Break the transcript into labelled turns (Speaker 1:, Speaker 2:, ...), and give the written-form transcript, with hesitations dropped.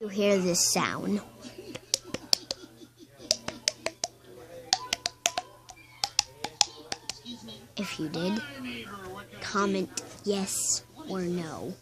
Speaker 1: You hear this sound. If you did, comment yes or no.